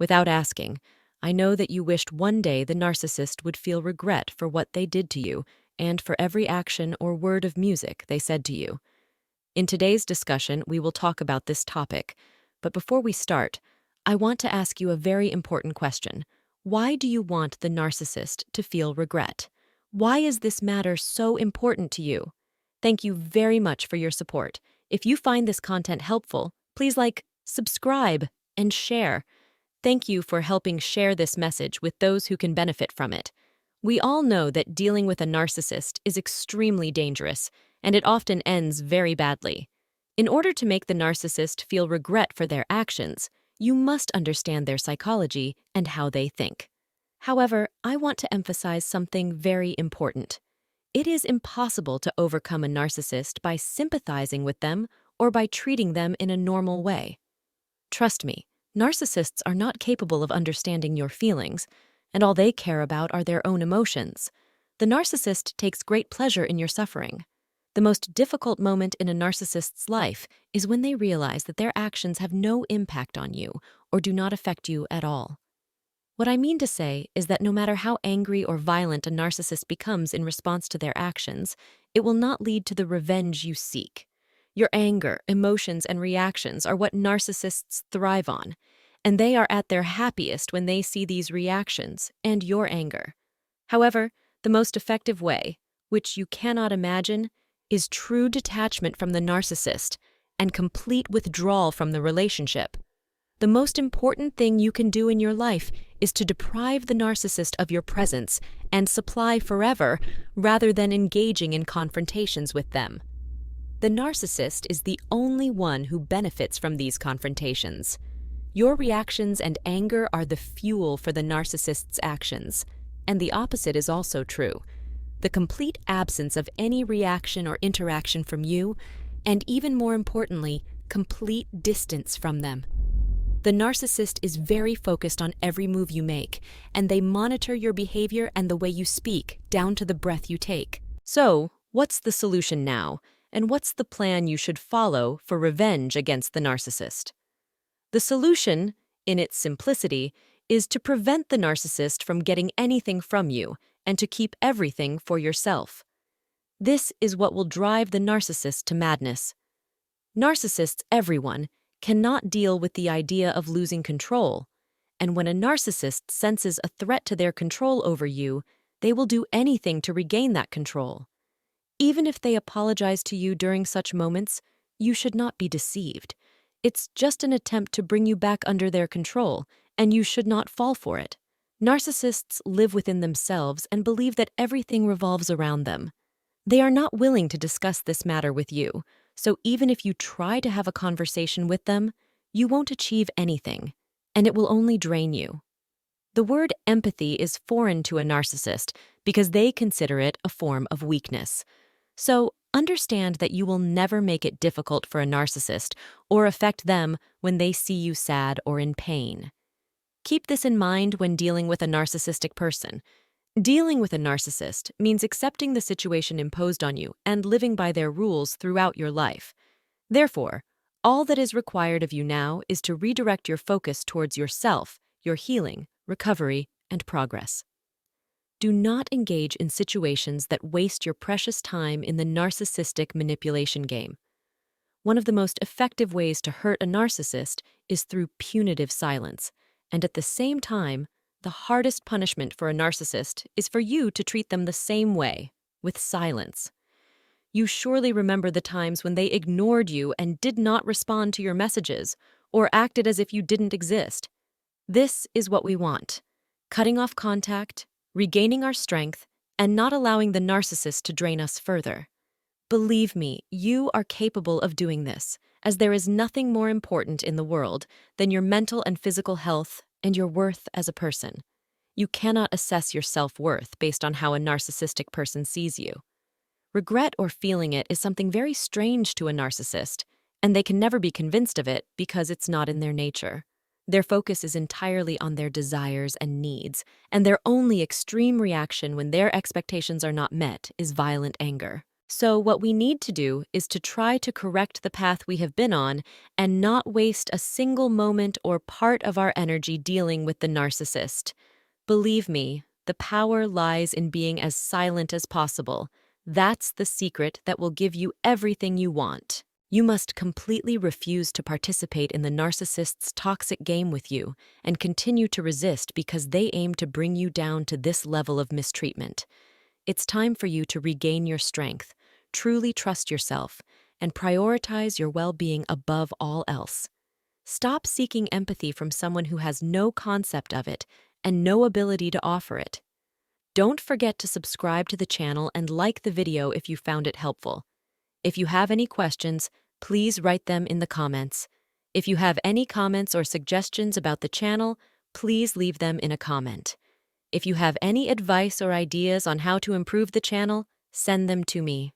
Without asking, I know that you wished one day the narcissist would feel regret for what they did to you and for every action or word of music they said to you. In today's discussion, we will talk about this topic. But before we start, I want to ask you a very important question. Why do you want the narcissist to feel regret? Why is this matter so important to you? Thank you very much for your support. If you find this content helpful, please like, subscribe, and share. Thank you for helping share this message with those who can benefit from it. We all know that dealing with a narcissist is extremely dangerous, and it often ends very badly. In order to make the narcissist feel regret for their actions, you must understand their psychology and how they think. However, I want to emphasize something very important. It is impossible to overcome a narcissist by sympathizing with them or by treating them in a normal way. Trust me, narcissists are not capable of understanding your feelings, and all they care about are their own emotions. The narcissist takes great pleasure in your suffering. The most difficult moment in a narcissist's life is when they realize that their actions have no impact on you or do not affect you at all. What I mean to say is that no matter how angry or violent a narcissist becomes in response to their actions, it will not lead to the revenge you seek. Your anger, emotions, and reactions are what narcissists thrive on, and they are at their happiest when they see these reactions and your anger. However, the most effective way, which you cannot imagine, is true detachment from the narcissist and complete withdrawal from the relationship. The most important thing you can do in your life is to deprive the narcissist of your presence and supply forever rather than engaging in confrontations with them. The narcissist is the only one who benefits from these confrontations. Your reactions and anger are the fuel for the narcissist's actions, and the opposite is also true. The complete absence of any reaction or interaction from you, and even more importantly, complete distance from them. The narcissist is very focused on every move you make, and they monitor your behavior and the way you speak, down to the breath you take. So, what's the solution now, and what's the plan you should follow for revenge against the narcissist? The solution, in its simplicity, is to prevent the narcissist from getting anything from you and to keep everything for yourself. This is what will drive the narcissist to madness. Narcissists, everyone, cannot deal with the idea of losing control, and when a narcissist senses a threat to their control over you, they will do anything to regain that control. Even if they apologize to you during such moments, you should not be deceived. It's just an attempt to bring you back under their control, and you should not fall for it. Narcissists live within themselves and believe that everything revolves around them. They are not willing to discuss this matter with you, so even if you try to have a conversation with them, you won't achieve anything, and it will only drain you. The word empathy is foreign to a narcissist because they consider it a form of weakness. So, understand that you will never make it difficult for a narcissist or affect them when they see you sad or in pain. Keep this in mind when dealing with a narcissistic person. Dealing with a narcissist means accepting the situation imposed on you and living by their rules throughout your life. Therefore, all that is required of you now is to redirect your focus towards yourself, your healing, recovery, and progress. Do not engage in situations that waste your precious time in the narcissistic manipulation game. One of the most effective ways to hurt a narcissist is through punitive silence, and at the same time, the hardest punishment for a narcissist is for you to treat them the same way, with silence. You surely remember the times when they ignored you and did not respond to your messages, or acted as if you didn't exist. This is what we want: cutting off contact, regaining our strength, and not allowing the narcissist to drain us further. Believe me, you are capable of doing this, as there is nothing more important in the world than your mental and physical health and your worth as a person. You cannot assess your self-worth based on how a narcissistic person sees you. Regret or feeling it is something very strange to a narcissist, and they can never be convinced of it because it's not in their nature. Their focus is entirely on their desires and needs, and their only extreme reaction when their expectations are not met is violent anger. So, what we need to do is to try to correct the path we have been on and not waste a single moment or part of our energy dealing with the narcissist. Believe me, the power lies in being as silent as possible. That's the secret that will give you everything you want. You must completely refuse to participate in the narcissist's toxic game with you and continue to resist because they aim to bring you down to this level of mistreatment. It's time for you to regain your strength, truly trust yourself, and prioritize your well-being above all else. Stop seeking empathy from someone who has no concept of it and no ability to offer it. Don't forget to subscribe to the channel and like the video if you found it helpful. If you have any questions, please write them in the comments. If you have any comments or suggestions about the channel, please leave them in a comment. If you have any advice or ideas on how to improve the channel, send them to me.